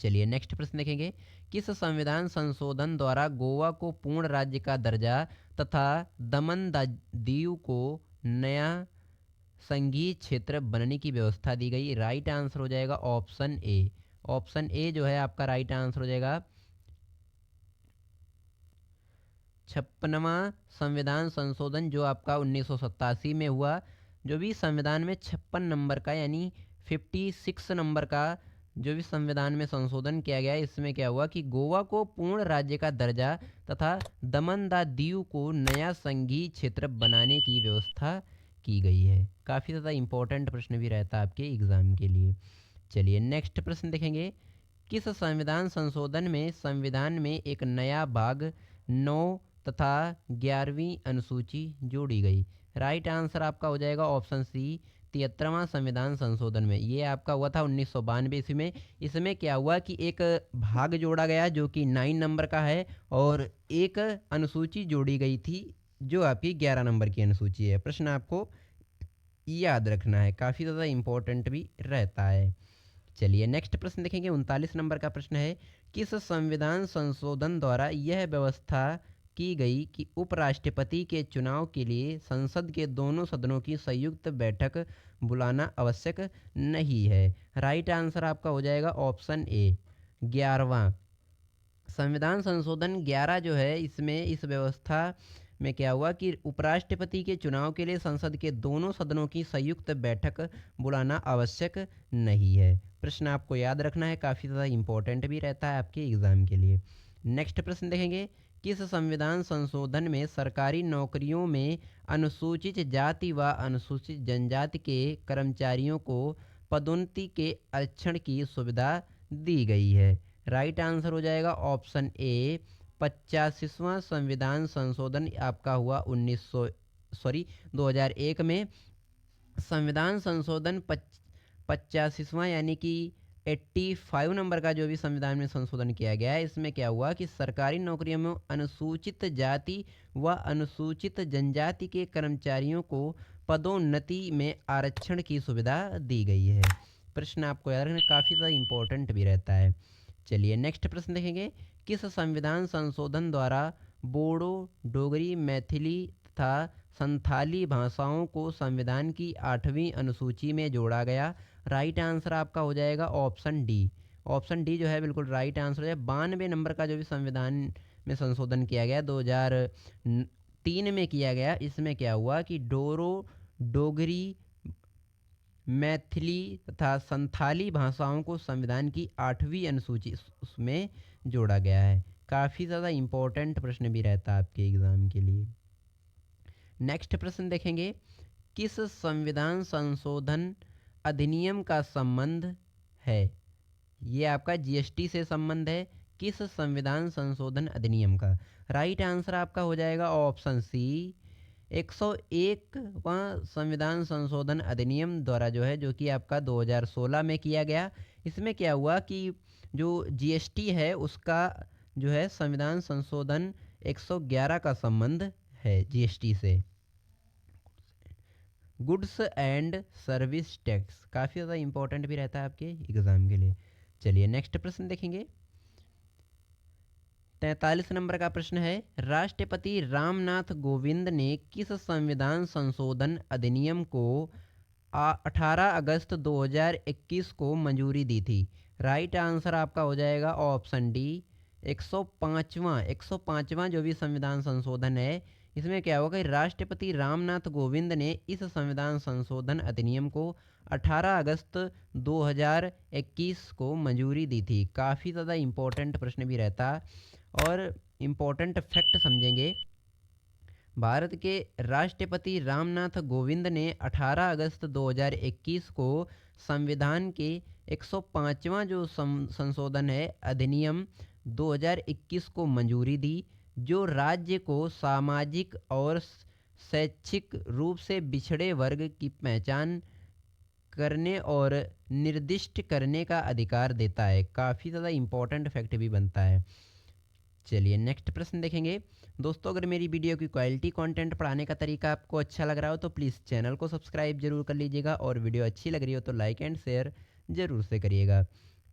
चलिए नेक्स्ट प्रश्न देखेंगे, किस संविधान संशोधन द्वारा गोवा को पूर्ण राज्य का दर्जा तथा दमन दीव को नया संघीय क्षेत्र बनने की व्यवस्था दी गई? राइट आंसर हो जाएगा ऑप्शन ए। ऑप्शन ए जो है आपका राइट आंसर हो जाएगा। 56वां संविधान संशोधन जो आपका 1987 में हुआ, जो भी संविधान में 56 नंबर का यानी 56 नंबर का जो भी संविधान में संशोधन किया गया, इसमें क्या हुआ कि गोवा को पूर्ण राज्य का दर्जा तथा दमन दीव को नया संघीय क्षेत्र बनाने की व्यवस्था की गई है। काफ़ी ज़्यादा इंपॉर्टेंट प्रश्न भी रहता है आपके एग्ज़ाम के लिए। चलिए नेक्स्ट प्रश्न देखेंगे, किस संविधान संशोधन में संविधान में एक नया भाग 9 तथा 11वीं अनुसूची जोड़ी गई? राइट आंसर आपका हो जाएगा ऑप्शन सी, 73वां संविधान संशोधन में। ये आपका हुआ था 1992 ईस्वी में। इसमें क्या हुआ कि एक भाग जोड़ा गया जो कि 9 नंबर का है और एक अनुसूची जोड़ी गई थी जो आपकी 11 नंबर की अनुसूची है। प्रश्न आपको याद रखना है, काफ़ी ज़्यादा इंपॉर्टेंट भी रहता है। चलिए नेक्स्ट प्रश्न देखेंगे, 39 नंबर का प्रश्न है, किस संविधान संशोधन द्वारा यह व्यवस्था की गई कि उपराष्ट्रपति के चुनाव के लिए संसद के दोनों सदनों की संयुक्त बैठक बुलाना आवश्यक नहीं है? राइट आंसर आपका हो जाएगा ऑप्शन ए, 11वां संविधान संशोधन 11 जो है, इसमें इस व्यवस्था में क्या हुआ कि उपराष्ट्रपति के चुनाव के लिए संसद के दोनों सदनों की संयुक्त बैठक बुलाना आवश्यक नहीं है। प्रश्न आपको याद रखना है, काफ़ी ज़्यादा इंपॉर्टेंट भी रहता है आपके एग्ज़ाम के लिए। नेक्स्ट प्रश्न देखेंगे, किस संविधान संशोधन में सरकारी नौकरियों में अनुसूचित जाति व अनुसूचित जनजाति के कर्मचारियों को पदोन्नति के आरक्षण की सुविधा दी गई है? राइट आंसर हो जाएगा ऑप्शन ए, 85वां संविधान संशोधन आपका हुआ 2001 में। संविधान संशोधन 85वां यानी कि 85 नंबर का जो भी संविधान में संशोधन किया गया है, इसमें क्या हुआ कि सरकारी नौकरियों में अनुसूचित जाति व अनुसूचित जनजाति के कर्मचारियों को पदोन्नति में आरक्षण की सुविधा दी गई है। प्रश्न आपको याद रखना काफ़ी ज़्यादा इम्पोर्टेंट भी रहता है। चलिए नेक्स्ट प्रश्न देखेंगे। किस संविधान संशोधन द्वारा बोडो, डोगरी, मैथिली तथा संथाली भाषाओं को संविधान की 8वीं अनुसूची में जोड़ा गया? राइट आंसर आपका हो जाएगा ऑप्शन डी। ऑप्शन डी जो है बिल्कुल राइट आंसर है। 92 नंबर का जो भी संविधान में संशोधन किया गया 2003 में किया गया, इसमें क्या हुआ कि डोगरी, मैथिली तथा संथाली भाषाओं को संविधान की 8वीं अनुसूची में जोड़ा गया है। काफ़ी ज़्यादा इम्पोर्टेंट प्रश्न भी रहता है आपके एग्ज़ाम के लिए। नेक्स्ट प्रश्न देखेंगे। किस संविधान संशोधन अधिनियम का संबंध है? ये आपका जीएसटी से संबंध है। किस संविधान संशोधन अधिनियम का? राइट आंसर आपका हो जाएगा ऑप्शन सी, 101वां संविधान संशोधन अधिनियम द्वारा जो है, जो कि आपका 2016 में किया गया। इसमें क्या हुआ कि जो जीएसटी है उसका जो है संविधान संशोधन 111 का संबंध है जीएसटी से। गुड्स एंड सर्विस टैक्स काफ़ी ज़्यादा इंपॉर्टेंट भी रहता है आपके एग्ज़ाम के लिए। चलिए नेक्स्ट प्रश्न देखेंगे। 43 नंबर का प्रश्न है। राष्ट्रपति रामनाथ कोविंद ने किस संविधान संशोधन अधिनियम को 18 अगस्त 2021 को मंजूरी दी थी? राइट आंसर आपका हो जाएगा ऑप्शन डी, 105वां जो भी संविधान संशोधन है, इसमें क्या होगा कि राष्ट्रपति रामनाथ कोविंद ने इस संविधान संशोधन अधिनियम को 18 अगस्त 2021 को मंजूरी दी थी। काफ़ी ज़्यादा इम्पोर्टेंट प्रश्न भी रहता और इम्पोर्टेंट फैक्ट समझेंगे। भारत के राष्ट्रपति रामनाथ कोविंद ने 18 अगस्त 2021 को संविधान के 105वां जो संशोधन है अधिनियम 2021 को मंजूरी दी, जो राज्य को सामाजिक और शैक्षिक रूप से पिछड़े वर्ग की पहचान करने और निर्दिष्ट करने का अधिकार देता है। काफ़ी ज़्यादा इम्पोर्टेंट फैक्ट भी बनता है। चलिए नेक्स्ट प्रश्न देखेंगे। दोस्तों, अगर मेरी वीडियो की क्वालिटी कंटेंट पढ़ाने का तरीका आपको अच्छा लग रहा हो तो प्लीज़ चैनल को सब्सक्राइब जरूर कर लीजिएगा, और वीडियो अच्छी लग रही हो तो लाइक एंड शेयर जरूर से करिएगा।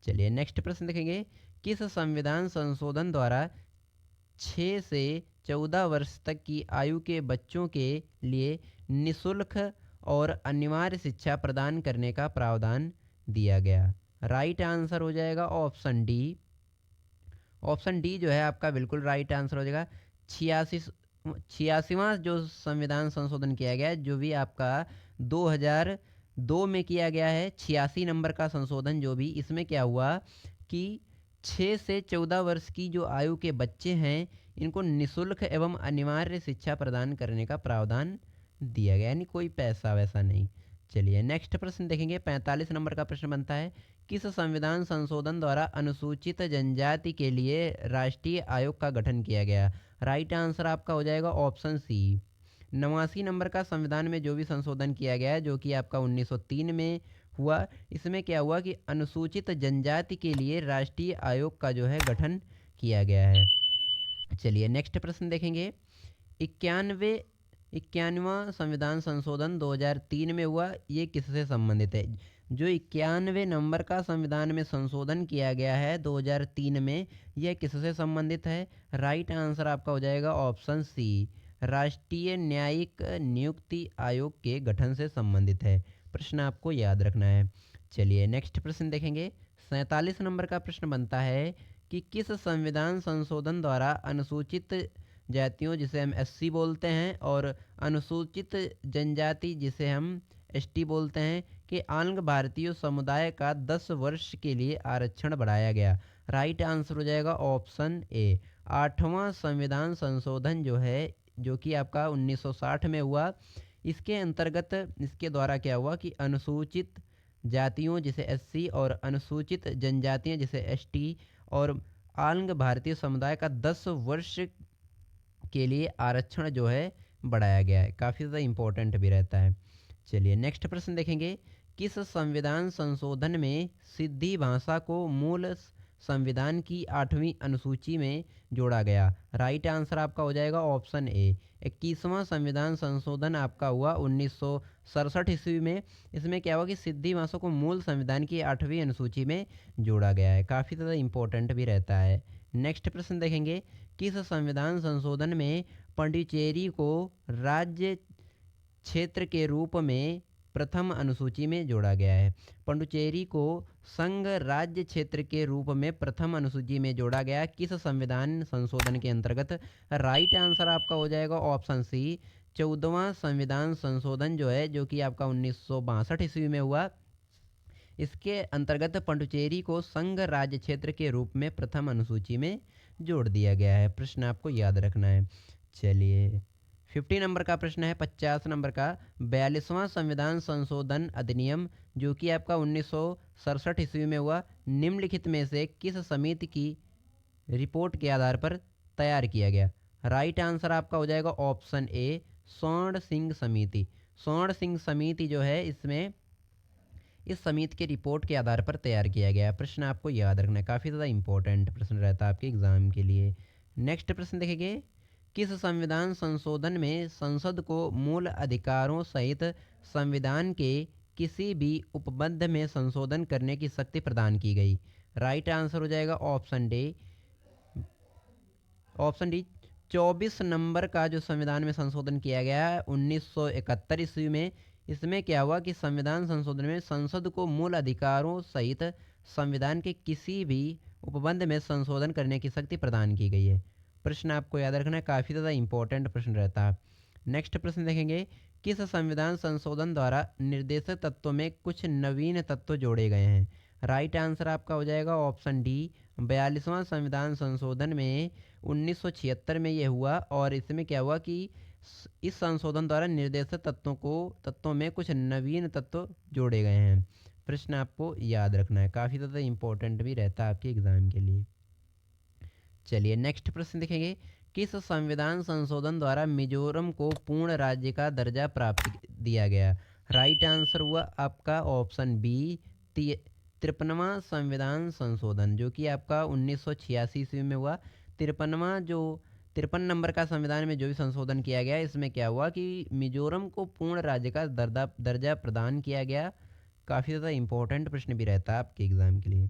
चलिए नेक्स्ट प्रश्न देखेंगे। किस संविधान संशोधन द्वारा 6 से 14 वर्ष तक की आयु के बच्चों के लिए निःशुल्क और अनिवार्य शिक्षा प्रदान करने का प्रावधान दिया गया? राइट आंसर हो जाएगा ऑप्शन डी। ऑप्शन डी जो है आपका बिल्कुल राइट आंसर हो जाएगा। 86वां जो संविधान संशोधन किया गया है, जो भी आपका 2002 में किया गया है, 86 नंबर का संशोधन जो भी, इसमें क्या हुआ कि 6 से 14 वर्ष की जो आयु के बच्चे हैं इनको निःशुल्क एवं अनिवार्य शिक्षा प्रदान करने का प्रावधान दिया गया, यानी कोई पैसा वैसा नहीं। चलिए नेक्स्ट प्रश्न देखेंगे। 45 नंबर का प्रश्न बनता है। किस संविधान संशोधन द्वारा अनुसूचित जनजाति के लिए राष्ट्रीय आयोग का गठन किया गया? राइट आंसर आपका हो जाएगा ऑप्शन सी। 89 नंबर का संविधान में जो भी संशोधन किया गया है, जो कि आपका 1903 में हुआ, इसमें क्या हुआ कि अनुसूचित जनजाति के लिए राष्ट्रीय आयोग का जो है गठन किया गया है। चलिए नेक्स्ट प्रश्न देखेंगे। 91वां संविधान संशोधन 2003 में हुआ, ये किससे संबंधित है? जो 91 नंबर का संविधान में संशोधन किया गया है 2003 में, यह किससे संबंधित है? राइट आंसर आपका हो जाएगा ऑप्शन सी, राष्ट्रीय न्यायिक नियुक्ति आयोग के गठन से संबंधित है। प्रश्न आपको याद रखना है। चलिए नेक्स्ट प्रश्न देखेंगे। 47 नंबर का प्रश्न बनता है कि किस संविधान संशोधन द्वारा अनुसूचित जातियों, जिसे हम एससी बोलते हैं, और अनुसूचित जनजाति, जिसे हम एसटी बोलते हैं, कि आंग भारतीय समुदाय का 10 वर्ष के लिए आरक्षण बढ़ाया गया? राइट आंसर हो जाएगा ऑप्शन ए। 8वां संविधान संशोधन जो है, जो कि आपका 1960 में हुआ, इसके अंतर्गत इसके द्वारा क्या हुआ कि अनुसूचित जातियों जिसे एससी और अनुसूचित जनजातियां जिसे एसटी और आंग भारतीय समुदाय का 10 वर्ष के लिए आरक्षण जो है बढ़ाया गया है। काफ़ी ज़्यादा इम्पोर्टेंट भी रहता है। चलिए नेक्स्ट प्रश्न देखेंगे। किस संविधान संशोधन में सिद्धि भाषा को मूल संविधान की 8वीं अनुसूची में जोड़ा गया? राइट आंसर आपका हो जाएगा ऑप्शन ए। 21वां संविधान संशोधन आपका हुआ 1967 ईस्वी में। इसमें क्या हुआ कि सिद्धि भाषा को मूल संविधान की 8वीं अनुसूची में जोड़ा गया है। काफ़ी ज़्यादा इम्पोर्टेंट भी रहता है। नेक्स्ट प्रश्न देखेंगे। किस संविधान संशोधन में पांडिचेरी को राज्य क्षेत्र के रूप में प्रथम अनुसूची में जोड़ा गया है? पुडुचेरी को संघ राज्य क्षेत्र के रूप में प्रथम अनुसूची में जोड़ा गया किस संविधान संशोधन के अंतर्गत? राइट आंसर आपका हो जाएगा ऑप्शन सी। 14वां संविधान संशोधन जो है, जो कि आपका 1962 ईस्वी में हुआ, इसके अंतर्गत पुडुचेरी को संघ राज्य क्षेत्र के रूप में प्रथम अनुसूची में जोड़ दिया गया है। प्रश्न आपको याद रखना है। चलिए 50 नंबर का प्रश्न है। 50 नंबर का 42वां संविधान संशोधन अधिनियम जो कि आपका 1967 ईस्वी में हुआ, निम्नलिखित में से किस समिति की रिपोर्ट के आधार पर तैयार किया गया? राइट आंसर आपका हो जाएगा ऑप्शन ए, स्वर्ण सिंह समिति। स्वर्ण सिंह समिति जो है, इसमें इस समिति के रिपोर्ट के आधार पर तैयार किया गया। प्रश्न आपको याद रखना है, काफ़ी ज़्यादा इंपॉर्टेंट प्रश्न रहता है आपके एग्जाम के लिए। नेक्स्ट प्रश्न देखेंगे। किस संविधान संशोधन में संसद को मूल अधिकारों सहित संविधान के किसी भी उपबंध में संशोधन करने की शक्ति प्रदान की गई? राइट आंसर हो जाएगा option D. Option D 24 number का जो संविधान में संशोधन किया गया है 1971 ईस्वी में, इसमें क्या हुआ कि संविधान संशोधन में संसद को मूल अधिकारों सहित संविधान के किसी भी उपबंध में संशोधन करने की शक्ति प्रदान की गई है। प्रश्न आपको याद रखना है, काफ़ी ज़्यादा इंपॉर्टेंट प्रश्न रहता है। नेक्स्ट प्रश्न देखेंगे। किस संविधान संशोधन द्वारा निर्देशित तत्वों में कुछ नवीन तत्व जोड़े गए हैं? राइट आंसर आपका हो जाएगा ऑप्शन डी। 42वां संविधान संशोधन में 1976 में ये हुआ, और इसमें क्या हुआ कि इस संशोधन द्वारा निर्देशित तत्वों में कुछ नवीन तत्व जोड़े गए हैं। प्रश्न आपको याद रखना है, काफ़ी ज़्यादा इंपॉर्टेंट भी रहता है आपके एग्जाम के लिए। चलिए नेक्स्ट प्रश्न देखेंगे। किस संविधान संशोधन द्वारा मिजोरम को पूर्ण राज्य का दर्जा प्राप्त दिया गया? राइट आंसर हुआ आपका ऑप्शन बी, 53वां संविधान संशोधन जो कि आपका 1986 ईस्वी में हुआ। 53 नंबर का संविधान में जो भी संशोधन किया गया, इसमें क्या हुआ कि मिजोरम को पूर्ण राज्य का दर्जा प्रदान किया गया। काफ़ी ज़्यादा इंपॉर्टेंट प्रश्न भी रहता है आपके एग्जाम के लिए।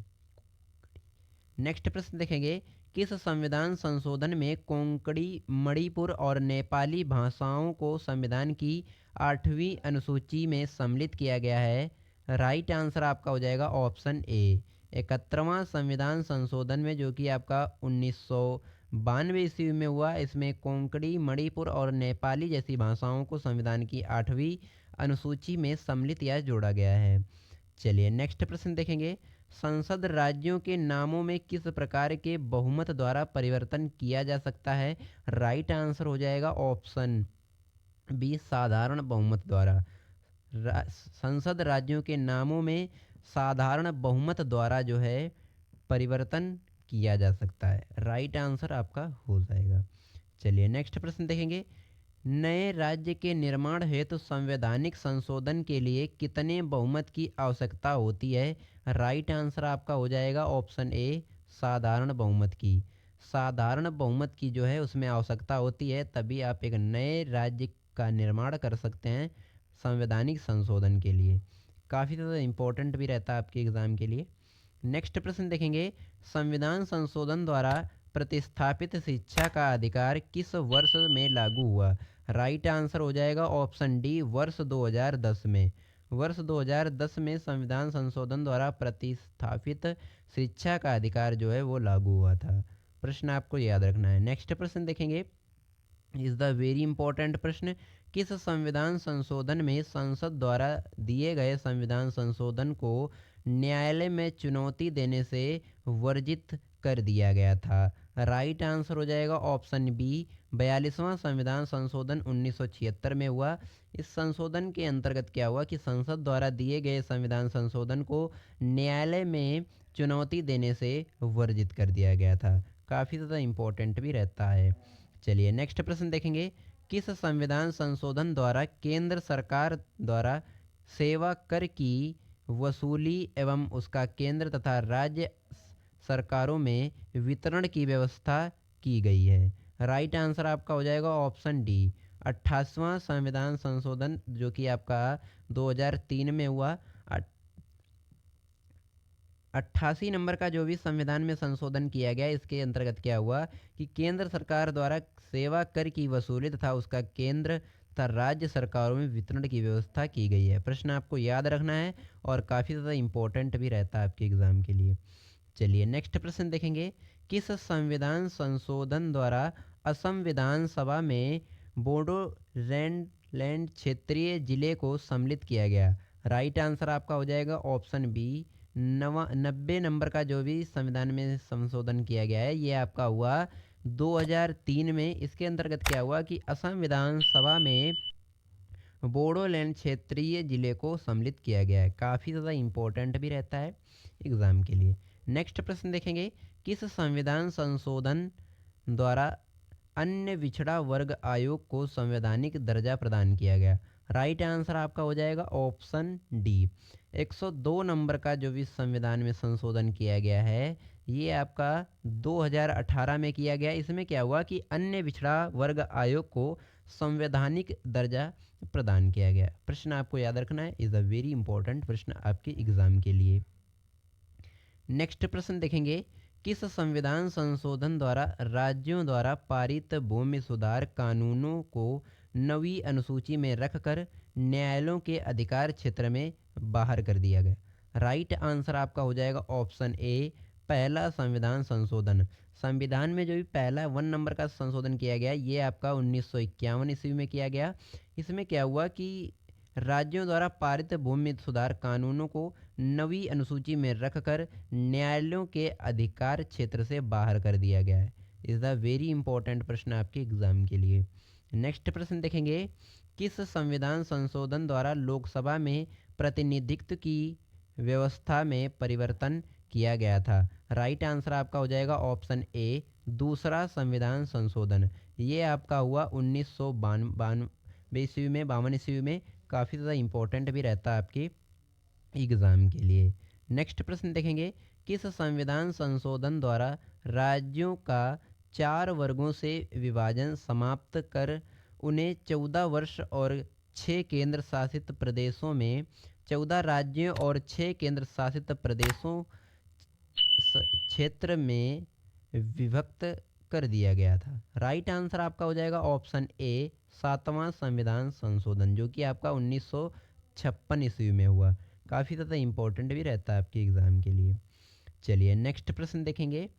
नेक्स्ट प्रश्न देखेंगे। किस संविधान संशोधन में कोंकणी, मणिपुर और नेपाली भाषाओं को संविधान की 8वीं अनुसूची में सम्मिलित किया गया है? राइट आंसर आपका हो जाएगा ऑप्शन ए। 71वां संविधान संशोधन में जो कि आपका 1992 ईस्वी में हुआ, इसमें कोंकणी, मणिपुर और नेपाली जैसी भाषाओं को संविधान की 8वीं अनुसूची में सम्मिलित या जोड़ा गया है। चलिए नेक्स्ट प्रश्न देखेंगे। संसद राज्यों के नामों में किस प्रकार के बहुमत द्वारा परिवर्तन किया जा सकता है? राइट आंसर हो जाएगा ऑप्शन बी, साधारण बहुमत द्वारा। संसद राज्यों के नामों में साधारण बहुमत द्वारा जो है परिवर्तन किया जा सकता है। राइट आंसर आपका हो जाएगा। चलिए नेक्स्ट प्रश्न देखेंगे। नए राज्य के निर्माण हेतु संवैधानिक संशोधन के लिए कितने बहुमत की आवश्यकता होती है? राइट आंसर आपका हो जाएगा ऑप्शन ए, साधारण बहुमत की। साधारण बहुमत की जो है उसमें आवश्यकता होती है, तभी आप एक नए राज्य का निर्माण कर सकते हैं संवैधानिक संशोधन के लिए। काफ़ी ज़्यादा इम्पोर्टेंट भी रहता है आपके एग्ज़ाम के लिए। नेक्स्ट प्रश्न देखेंगे। संविधान संशोधन द्वारा प्रतिस्थापित शिक्षा का अधिकार किस वर्ष में लागू हुआ? राइट आंसर हो जाएगा ऑप्शन डी, वर्ष 2010 में। वर्ष 2010 में संविधान संशोधन द्वारा प्रतिस्थापित शिक्षा का अधिकार जो है वो लागू हुआ था। प्रश्न आपको याद रखना है। नेक्स्ट प्रश्न देखेंगे। इज द वेरी इंपॉर्टेंट प्रश्न। किस संविधान संशोधन में संसद द्वारा दिए गए संविधान संशोधन को न्यायालय में चुनौती देने से वर्जित कर दिया गया था? राइट आंसर हो जाएगा ऑप्शन बी, 42वां संविधान संशोधन 1976 में हुआ। इस संशोधन के अंतर्गत क्या हुआ कि संसद द्वारा दिए गए संविधान संशोधन को न्यायालय में चुनौती देने से वर्जित कर दिया गया था। काफ़ी ज़्यादा इम्पोर्टेंट भी रहता है। चलिए नेक्स्ट प्रश्न देखेंगे, किस संविधान संशोधन द्वारा केंद्र सरकार द्वारा सेवा कर की वसूली एवं उसका केंद्र तथा राज्य सरकारों में वितरण की व्यवस्था की गई है? राइट आंसर आपका हो जाएगा ऑप्शन डी, 28वां संविधान संशोधन, जो कि आपका 2003 में हुआ। 88 नंबर का जो भी संविधान में संशोधन किया गया, इसके अंतर्गत क्या हुआ कि केंद्र सरकार द्वारा सेवा कर की वसूली तथा उसका केंद्र तथा राज्य सरकारों में वितरण की व्यवस्था की गई है। प्रश्न आपको याद रखना है और काफ़ी ज़्यादा इंपॉर्टेंट भी रहता है आपके एग्जाम के लिए। चलिए नेक्स्ट प्रश्न देखेंगे, किस संविधान संशोधन द्वारा असम विधानसभा में बोडोलैंड लैंड क्षेत्रीय जिले को सम्मिलित किया गया? राइट आंसर आपका हो जाएगा ऑप्शन बी, 90 नंबर का जो भी संविधान में संशोधन किया गया है ये आपका हुआ 2003 में। इसके अंतर्गत क्या हुआ कि असम विधानसभा में बोडोलैंड क्षेत्रीय जिले को सम्मिलित किया गया है। काफ़ी ज़्यादा इम्पोर्टेंट भी रहता है एग्ज़ाम के लिए। नेक्स्ट प्रश्न देखेंगे, किस संविधान संशोधन द्वारा अन्य पिछड़ा वर्ग आयोग को संवैधानिक दर्जा प्रदान किया गया? राइट आंसर आपका हो जाएगा ऑप्शन डी, 102 नंबर का जो भी संविधान में संशोधन किया गया है ये आपका 2018 में किया गया। इसमें क्या हुआ कि अन्य पिछड़ा वर्ग आयोग को संवैधानिक दर्जा प्रदान किया गया। प्रश्न आपको याद रखना है, इज़ अ वेरी इंपॉर्टेंट प्रश्न आपके एग्जाम के लिए। नेक्स्ट प्रश्न देखेंगे, किस संविधान संशोधन द्वारा राज्यों द्वारा पारित भूमि सुधार कानूनों को नवी अनुसूची में रखकर न्यायालयों के अधिकार क्षेत्र में बाहर कर दिया गया? राइट आंसर आपका हो जाएगा ऑप्शन ए, पहला संविधान संशोधन। संविधान में जो भी पहला 1 नंबर का संशोधन किया गया ये आपका 1951 ईस्वी में किया गया। इसमें क्या हुआ कि राज्यों द्वारा पारित भूमि सुधार कानूनों को नवी अनुसूची में रखकर न्यायालयों के अधिकार क्षेत्र से बाहर कर दिया गया है। इज़ द वेरी इंपॉर्टेंट प्रश्न आपके एग्जाम के लिए। नेक्स्ट प्रश्न देखेंगे, किस संविधान संशोधन द्वारा लोकसभा में प्रतिनिधित्व की व्यवस्था में परिवर्तन किया गया था? राइट आंसर आपका हो जाएगा ऑप्शन ए, दूसरा संविधान संशोधन। ये आपका हुआ 1992 ईस्वी में, 52 ईस्वी में। काफ़ी ज़्यादा इंपॉर्टेंट भी रहता है आपके एग्ज़ाम के लिए। नेक्स्ट प्रश्न देखेंगे, किस संविधान संशोधन द्वारा राज्यों का 4 वर्गों से विभाजन समाप्त कर उन्हें 14 वर्ष और 6 केंद्र शासित प्रदेशों में 14 राज्यों और 6 केंद्र शासित प्रदेशों क्षेत्र में विभक्त कर दिया गया था? राइट आंसर आपका हो जाएगा ऑप्शन ए, 7वां संविधान संशोधन, जो कि आपका 1956 ईस्वी में हुआ। काफ़ी ज़्यादा इंपॉर्टेंट भी रहता है आपके एग्ज़ाम के लिए। चलिए नेक्स्ट प्रश्न देखेंगे,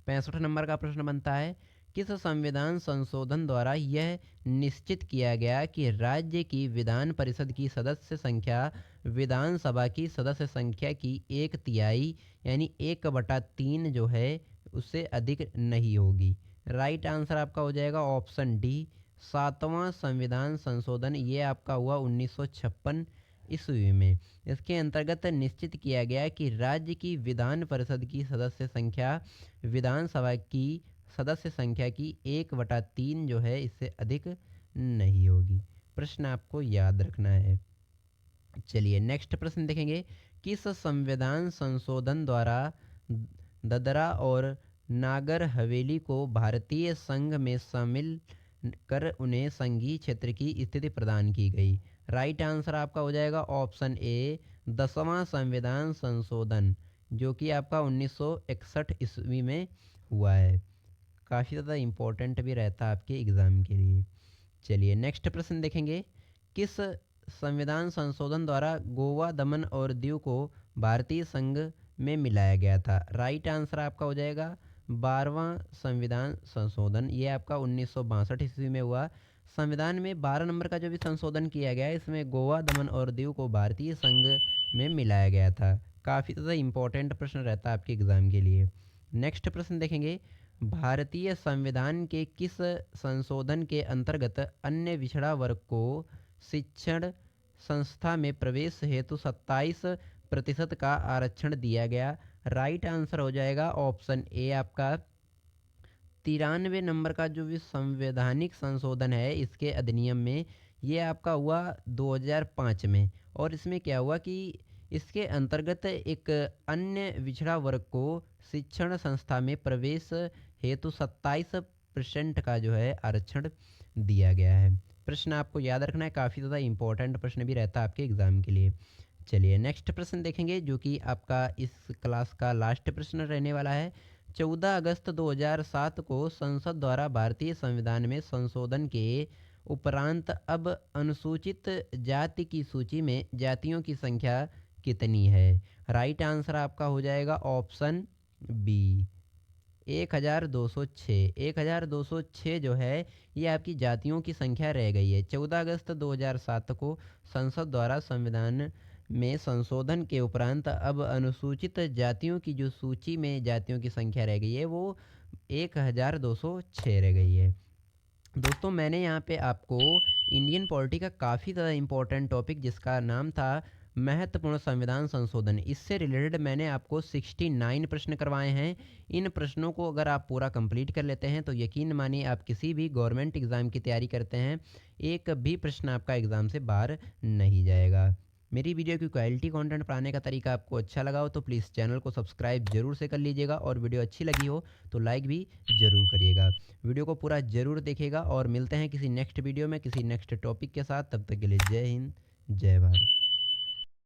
65 नंबर का प्रश्न बनता है, किस संविधान संशोधन द्वारा यह निश्चित किया गया कि राज्य की विधान परिषद की सदस्य संख्या विधानसभा की सदस्य संख्या की 1/3 यानी 1/3 जो है उससे अधिक नहीं होगी? राइट आंसर आपका हो जाएगा ऑप्शन डी, 7वां संविधान संशोधन। ये आपका हुआ 1956 ईस्वी में। इसके अंतर्गत निश्चित किया गया कि राज्य की विधान परिषद की सदस्य संख्या विधानसभा की सदस्य संख्या की 1/3 जो है इससे अधिक नहीं होगी। प्रश्न आपको याद रखना है। चलिए नेक्स्ट प्रश्न देखेंगे, किस संविधान संशोधन द्वारा ददरा और नागर हवेली को भारतीय संघ में शामिल कर उन्हें संघीय क्षेत्र की स्थिति प्रदान की गई? राइट आंसर आपका हो जाएगा ऑप्शन ए, 10वां संविधान संशोधन, जो कि आपका 1961 ईस्वी में हुआ है। काफ़ी ज़्यादा इम्पोर्टेंट भी रहता है आपके एग्ज़ाम के लिए। चलिए नेक्स्ट प्रश्न देखेंगे, किस संविधान संशोधन द्वारा गोवा, दमन और दीव को भारतीय संघ में मिलाया गया था? राइट आंसर आपका हो जाएगा 12वां संविधान संशोधन। ये आपका 1962 ईस्वी में हुआ। संविधान में 12 नंबर का जो भी संशोधन किया गया है इसमें गोवा, दमन और दीव को भारतीय संघ में मिलाया गया था। काफ़ी ज़्यादा इंपॉर्टेंट प्रश्न रहता है आपके एग्ज़ाम के लिए। नेक्स्ट प्रश्न देखेंगे, भारतीय संविधान के किस संशोधन के अंतर्गत अन्य पिछड़ा वर्ग को शिक्षण संस्था में प्रवेश हेतु 27 प्रतिशत का आरक्षण दिया गया। राइट आंसर हो जाएगा ऑप्शन ए आपका 93 नंबर का जो भी संवैधानिक संशोधन है इसके अधिनियम में, ये आपका हुआ 2005 में। और इसमें क्या हुआ कि इसके अंतर्गत एक अन्य पिछड़ा वर्ग को शिक्षण संस्था में प्रवेश हेतु 27% का जो है आरक्षण दिया गया है। प्रश्न आपको याद रखना है, काफ़ी ज़्यादा इंपॉर्टेंट प्रश्न भी रहता है आपके एग्ज़ाम के लिए। चलिए नेक्स्ट प्रश्न देखेंगे जो कि आपका इस क्लास का लास्ट प्रश्न रहने वाला है। 14 अगस्त 2007 को संसद द्वारा भारतीय संविधान में संशोधन के उपरांत अब अनुसूचित जाति की सूची में जातियों की संख्या कितनी है? राइट आंसर आपका हो जाएगा ऑप्शन बी 1206। 1206 जो है ये आपकी जातियों की संख्या रह गई है। 14 अगस्त 2007 को संसद द्वारा संविधान में संशोधन के उपरांत अब अनुसूचित जातियों की जो सूची में जातियों की संख्या रह गई है वो 1206 रह गई है। दोस्तों मैंने यहाँ पे आपको इंडियन पॉलिटी का काफ़ी ज़्यादा इम्पोर्टेंट टॉपिक जिसका नाम था महत्वपूर्ण संविधान संशोधन, इससे रिलेटेड मैंने आपको 69 प्रश्न करवाए हैं। इन प्रश्नों को अगर आप पूरा कंप्लीट कर लेते हैं तो यकीन मानिए आप किसी भी गवर्नमेंट एग्ज़ाम की तैयारी करते हैं एक भी प्रश्न आपका एग्ज़ाम से बाहर नहीं जाएगा। मेरी वीडियो की क्वालिटी कंटेंट पढ़ाने का तरीका आपको अच्छा लगा हो तो प्लीज़ चैनल को सब्सक्राइब जरूर से कर लीजिएगा, और वीडियो अच्छी लगी हो तो लाइक भी ज़रूर करिएगा। वीडियो को पूरा ज़रूर देखिएगा और मिलते हैं किसी नेक्स्ट वीडियो में किसी नेक्स्ट टॉपिक के साथ। तब तक के लिए जय हिंद, जय भारत।